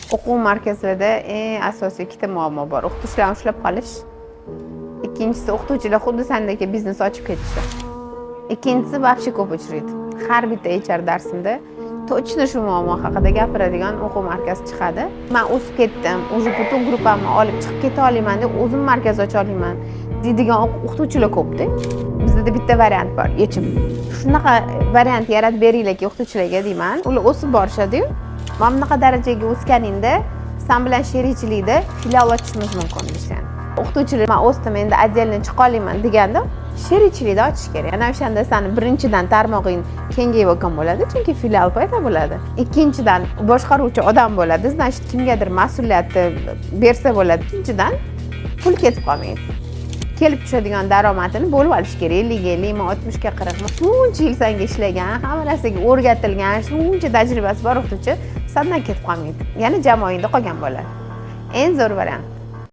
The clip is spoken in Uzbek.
O'quv markazlarida eng asosiy ikkita muammo bor. O'qituvchilarni ushlab qolish. Ikkinchisi o'qituvchilar xuddi sendagi biznes ochib ketishi. Ikkinchisi вообще ko'p uchraydi. Har bitta HR darsimda точно shu muammo haqida gapiradigan o'quv markazi chiqadi. Men o'sib ketdim, уже butun gruppamni olib chiqib keta olaman deb o'zim markaz ocha olaman deydigan o'qituvchilar ko'pda. Bizda bitta variant bor, yechim. Shunaqa variant yaratib beringlarki o'qituvchilarga deyman. Ular o'sib borishadi-yu. Mana bunaqa darajaga o'sganingda sen bilan sherikchilikda filial ochishimiz mumkin deysan. O'qituvchilar men o'sdim, endi отдельно chiqa olaman deganda sherikchilikda ochish kerak. Ana o'shanda seni birinchidan tarmog'ing kengayib olgan bo'ladi, chunki filial paydo bo'ladi. Ikkinchidan boshqaruvchi odam bo'ladi, значит kimgadir mas'uliyatni bersa bo'ladi. Uchinchidan pul ketib qolmaydi. Kelib tushadigan daromadini bo'lib olish kerak. 50 ga, 60 ga, 40 ga. Shuncha yil senga ishlagan, hamma narsaga o'rgatilgan, shuncha tajribasi bor o'qituvchi sendan ketib qolmaydi. Ya'ni jamoangda qolgan bo'ladi. Eng zo'r variant.